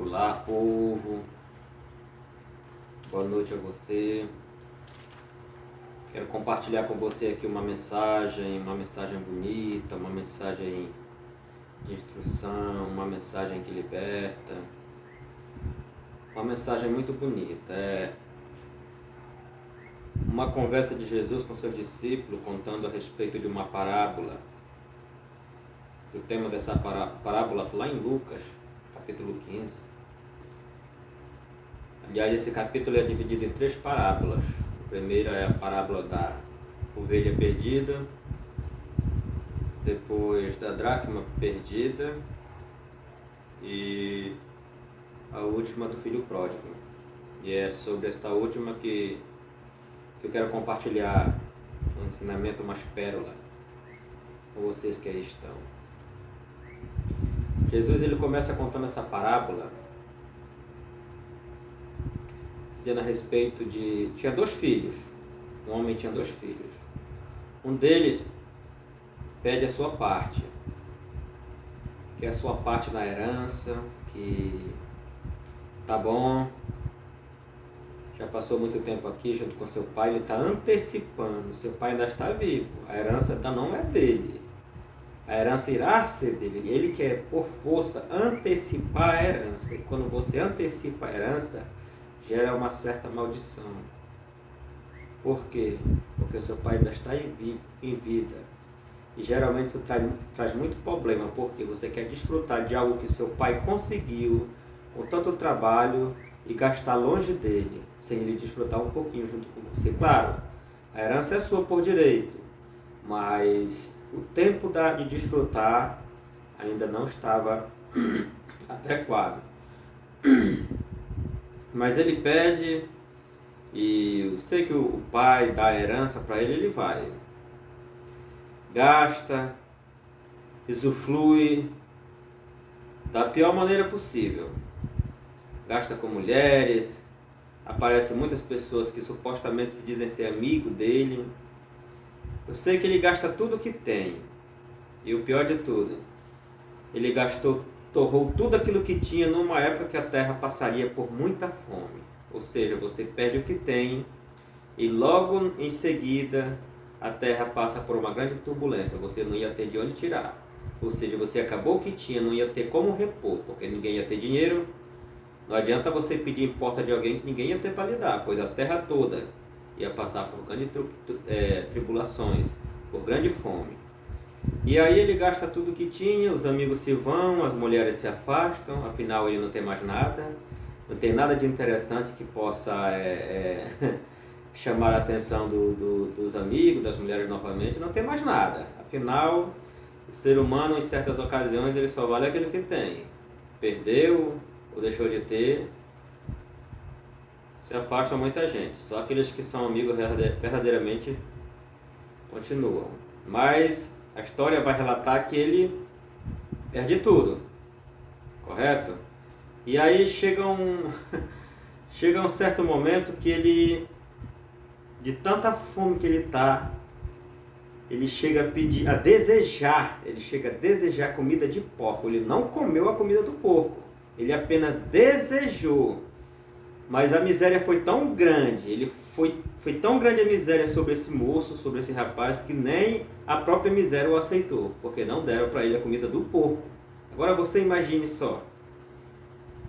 Olá, povo. Boa noite a você. Quero compartilhar com você aqui uma mensagem bonita, uma mensagem de instrução, uma mensagem que liberta, uma mensagem muito bonita. É uma conversa de Jesus com seus discípulos, contando a respeito de uma parábola. O tema dessa parábola está lá em Lucas, capítulo 15. Aliás, esse capítulo é dividido em 3 parábolas. A primeira é a parábola da ovelha perdida, depois da dracma perdida e a última do filho pródigo. E é sobre esta última que eu quero compartilhar um ensinamento, umas pérolas com vocês que aí estão. Jesus ele começa contando essa parábola dizendo a respeito de... Tinha 2 filhos. Um homem tinha 2 filhos. Um deles pede a sua parte, que é a sua parte na herança, que tá bom, já passou muito tempo aqui junto com seu pai, ele está antecipando, seu pai ainda está vivo, a herança ainda não é dele, a herança irá ser dele, ele quer por força antecipar a herança, e quando você antecipa a herança, gera uma certa maldição. Por quê? Porque seu pai ainda está em vida. E geralmente isso traz muito problema, porque você quer desfrutar de algo que seu pai conseguiu com tanto trabalho e gastar longe dele, sem ele desfrutar um pouquinho junto com você. Claro, a herança é sua por direito, mas o tempo de desfrutar ainda não estava adequado. Mas ele pede, e eu sei que o pai dá a herança para ele, ele vai. Gasta, usufrui da pior maneira possível. Gasta com mulheres, aparecem muitas pessoas que supostamente se dizem ser amigo dele. Eu sei que ele gasta tudo o que tem. E o pior de tudo, ele torrou tudo aquilo que tinha numa época que a terra passaria por muita fome. Ou seja, você perde o que tem e logo em seguida a terra passa por uma grande turbulência. Você não ia ter de onde tirar. Ou seja, você acabou o que tinha, não ia ter como repor, porque ninguém ia ter dinheiro. Não adianta você pedir em porta de alguém que ninguém ia ter para lhe dar, pois a terra toda ia passar por grandes tribulações, por grande fome. E aí ele gasta tudo que tinha, os amigos se vão, as mulheres se afastam, afinal ele não tem mais nada, não tem nada de interessante que possa chamar a atenção dos amigos, das mulheres novamente, não tem mais nada. Afinal, o ser humano em certas ocasiões ele só vale aquilo que tem. Perdeu ou deixou de ter, se afasta muita gente. Só aqueles que são amigos verdadeiramente continuam. Mas a história vai relatar que ele perde tudo, correto? E aí chega um certo momento que ele, de tanta fome que ele está, ele chega a desejar comida de porco. Ele não comeu a comida do porco, ele apenas desejou. Mas a miséria foi tão grande, foi tão grande a miséria sobre esse moço, sobre esse rapaz, que nem a própria miséria o aceitou, porque não deram para ele a comida do porco. Agora você imagine só.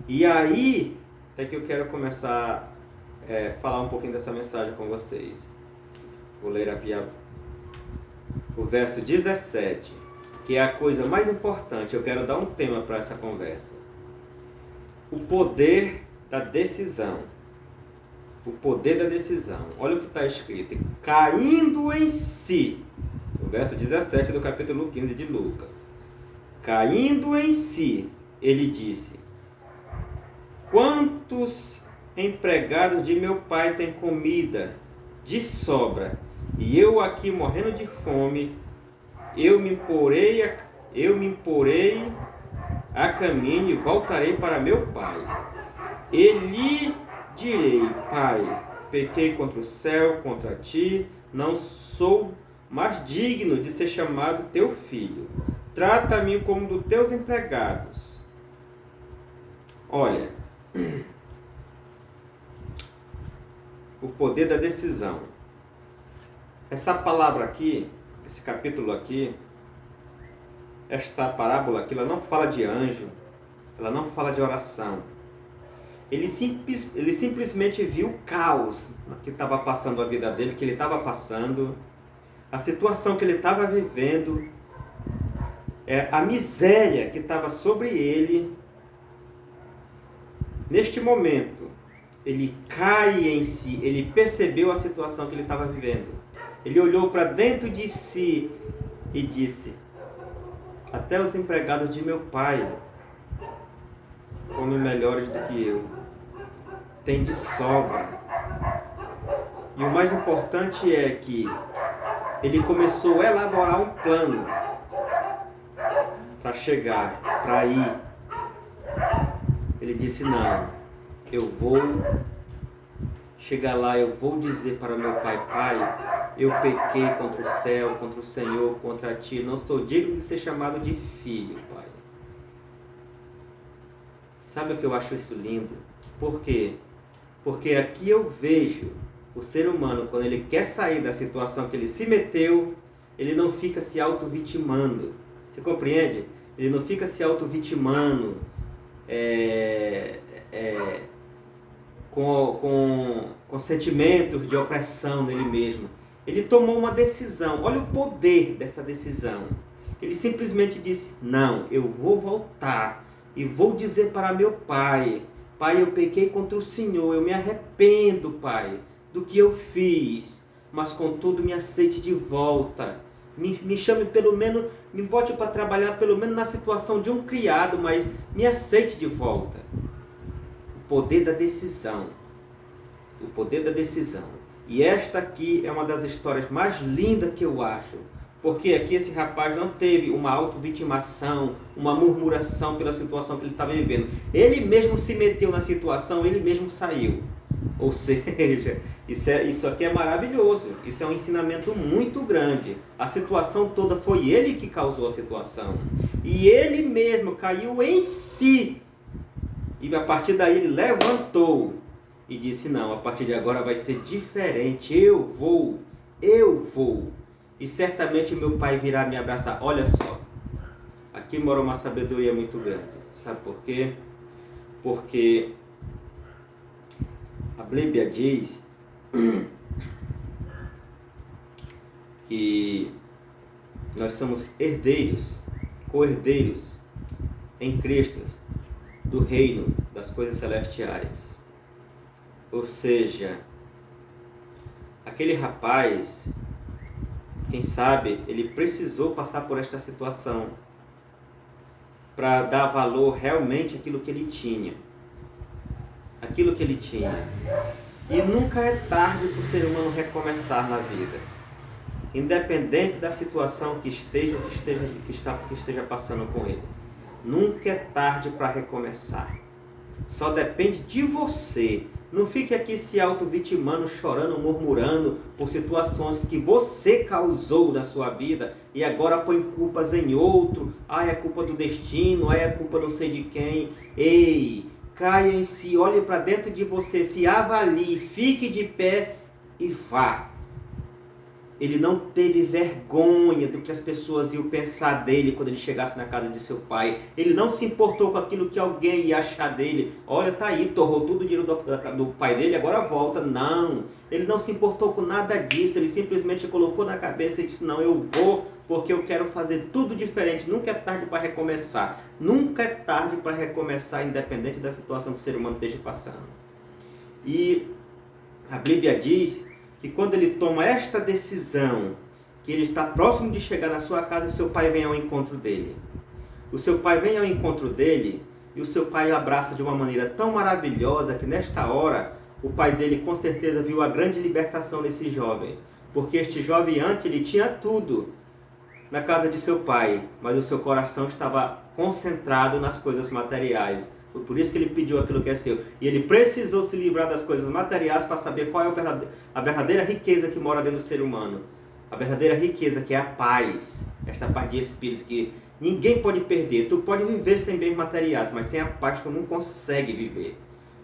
E aí é que eu quero começar a falar um pouquinho dessa mensagem com vocês. Vou ler aqui o verso 17, que é a coisa mais importante. Eu quero dar um tema para essa conversa. O poder da decisão. O poder da decisão. Olha o que está escrito. Caindo em si. O verso 17 do capítulo 15 de Lucas. Caindo em si, ele disse: quantos empregados de meu pai têm comida de sobra, e eu aqui morrendo de fome, eu me imporei a caminho e voltarei para meu pai. E lhe direi: pai, pequei contra o céu, contra ti, não sou mais digno de ser chamado teu filho. Trata-me como dos teus empregados. Olha, o poder da decisão. Essa palavra aqui, esse capítulo aqui, esta parábola aqui, ela não fala de anjo, ela não fala de oração. Ele simplesmente viu o caos que estava passando a vida dele, que ele estava passando, a situação que ele estava vivendo, a miséria que estava sobre ele. Neste momento, ele cai em si, ele percebeu a situação que ele estava vivendo. Ele olhou para dentro de si e disse: até os empregados de meu pai comem melhores do que eu, tem de sobra. E o mais importante é que ele começou a elaborar um plano para chegar, para ir. Ele disse: não, eu vou chegar lá, eu vou dizer para meu pai: pai, eu pequei contra o céu, contra o Senhor, contra ti, não sou digno de ser chamado de filho, pai. Sabe o que eu acho isso lindo? Por quê? Porque aqui eu vejo o ser humano, quando ele quer sair da situação que ele se meteu, ele não fica se auto-vitimando. Você compreende? Ele não fica se auto-vitimando com sentimentos de opressão nele mesmo. Ele tomou uma decisão. Olha o poder dessa decisão. Ele simplesmente disse: não, eu vou voltar e vou dizer para meu pai: pai, eu pequei contra o Senhor, eu me arrependo, pai, do que eu fiz, mas contudo me aceite de volta. Me chame pelo menos, me bote para trabalhar pelo menos na situação de um criado, mas me aceite de volta. O poder da decisão. O poder da decisão. E esta aqui é uma das histórias mais lindas que eu acho. Porque aqui esse rapaz não teve uma auto-vitimação, uma murmuração pela situação que ele estava vivendo. Ele mesmo se meteu na situação, ele mesmo saiu. Ou seja, isso aqui é maravilhoso. Isso é um ensinamento muito grande. A situação toda foi ele que causou a situação. E ele mesmo caiu em si. E a partir daí ele levantou e disse: não, a partir de agora vai ser diferente. Eu vou. E certamente meu pai virá me abraçar. Olha só. Aqui mora uma sabedoria muito grande. Sabe por quê? Porque a Bíblia diz que nós somos herdeiros, co-herdeiros em Cristo do reino das coisas celestiais. Ou seja, aquele rapaz, quem sabe, ele precisou passar por esta situação para dar valor realmente àquilo que ele tinha. Aquilo que ele tinha. E nunca é tarde para o ser humano recomeçar na vida. Independente da situação que esteja passando com ele. Nunca é tarde para recomeçar. Só depende de você. Não fique aqui se auto-vitimando, chorando, murmurando por situações que você causou na sua vida e agora põe culpas em outro. É culpa do destino, é culpa não sei de quem. Ei, caia em si, olhe para dentro de você, se avalie, fique de pé e vá. Ele não teve vergonha do que as pessoas iam pensar dele quando ele chegasse na casa de seu pai. Ele não se importou com aquilo que alguém ia achar dele. Olha, tá aí, torrou tudo o dinheiro do pai dele, agora volta. Não, ele não se importou com nada disso. Ele simplesmente colocou na cabeça e disse: não, eu vou porque eu quero fazer tudo diferente. Nunca é tarde para recomeçar. Nunca é tarde para recomeçar, independente da situação que o ser humano esteja passando. E a Bíblia diz que quando ele toma esta decisão, que ele está próximo de chegar na sua casa, seu pai vem ao encontro dele. O seu pai vem ao encontro dele e o seu pai o abraça de uma maneira tão maravilhosa que nesta hora o pai dele com certeza viu a grande libertação desse jovem. Porque este jovem antes ele tinha tudo na casa de seu pai, mas o seu coração estava concentrado nas coisas materiais. Foi por isso que ele pediu aquilo que é seu. E ele precisou se livrar das coisas materiais para saber qual é a verdadeira riqueza que mora dentro do ser humano. A verdadeira riqueza que é a paz. Esta paz de espírito Ninguém pode perder. Tu pode viver sem bens materiais, mas sem a paz tu não consegue viver.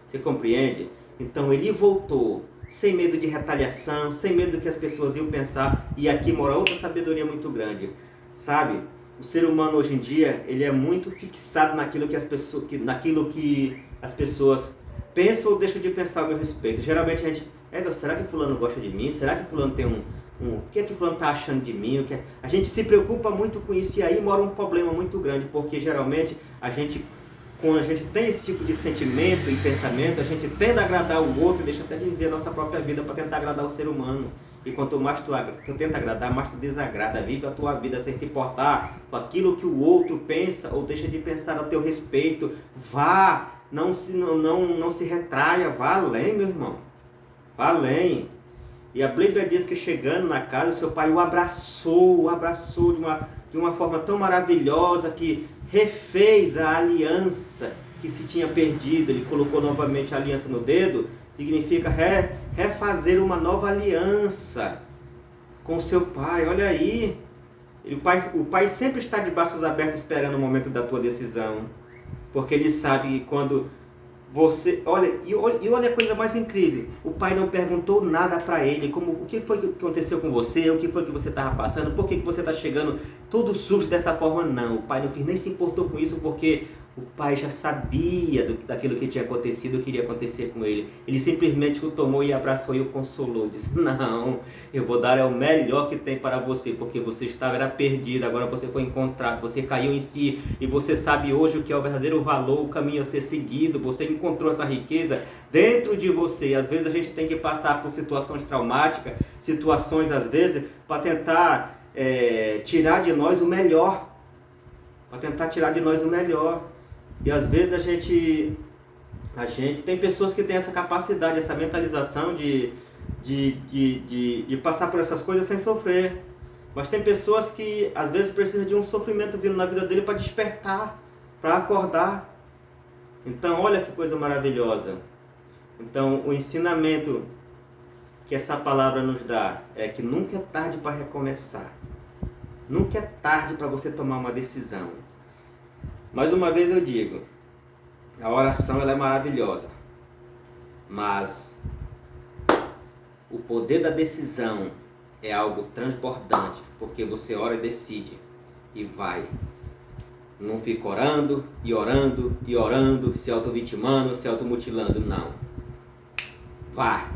Você compreende? Então ele voltou, sem medo de retaliação, sem medo do que as pessoas iam pensar. E aqui mora outra sabedoria muito grande. Sabe? O ser humano hoje em dia, ele é muito fixado naquilo que as pessoas pensam ou deixam de pensar a meu respeito. Geralmente a gente, será que fulano gosta de mim? Será que fulano tem o que é que fulano está achando de mim? A gente se preocupa muito com isso e aí mora um problema muito grande, porque geralmente quando a gente tem esse tipo de sentimento e pensamento, a gente tenta agradar o outro e deixa até de viver a nossa própria vida para tentar agradar o ser humano. E quanto mais tu tenta agradar, mais tu desagrada. Vive a tua vida sem se importar com aquilo que o outro pensa ou deixa de pensar a teu respeito. Vá, não se retraia, vá além, meu irmão. Vá além. E a Bíblia diz que chegando na casa, o seu pai o abraçou de uma forma tão maravilhosa que refez a aliança que se tinha perdido. Ele colocou novamente a aliança no dedo. Significa refazer uma nova aliança com seu pai. Olha aí, o pai sempre está de braços abertos esperando o momento da tua decisão. Porque ele sabe que quando você... Olha a coisa mais incrível. O pai não perguntou nada para ele. O que foi que aconteceu com você? O que foi que você estava passando? Por que você está chegando todo sujo dessa forma? Não, o pai não nem se importou com isso, porque o pai já sabia daquilo que tinha acontecido, o que iria acontecer com ele. Ele simplesmente o tomou e abraçou e o consolou. Disse, não, eu vou dar o melhor que tem para você, porque você era perdido, agora você foi encontrado, você caiu em si, e você sabe hoje o que é o verdadeiro valor, o caminho a ser seguido, você encontrou essa riqueza dentro de você. Às vezes a gente tem que passar por situações traumáticas, situações às vezes, para tentar tirar de nós o melhor. E às vezes a gente tem pessoas que têm essa capacidade, essa mentalização de passar por essas coisas sem sofrer. Mas tem pessoas que às vezes precisam de um sofrimento vindo na vida dele para despertar, para acordar. Então olha que coisa maravilhosa. Então o ensinamento que essa palavra nos dá é que nunca é tarde para recomeçar. Nunca é tarde para você tomar uma decisão. Mais uma vez eu digo, a oração ela é maravilhosa, mas o poder da decisão é algo transbordante, porque você ora e decide e vai. Não fica orando, se auto-vitimando, se automutilando, não. Vá.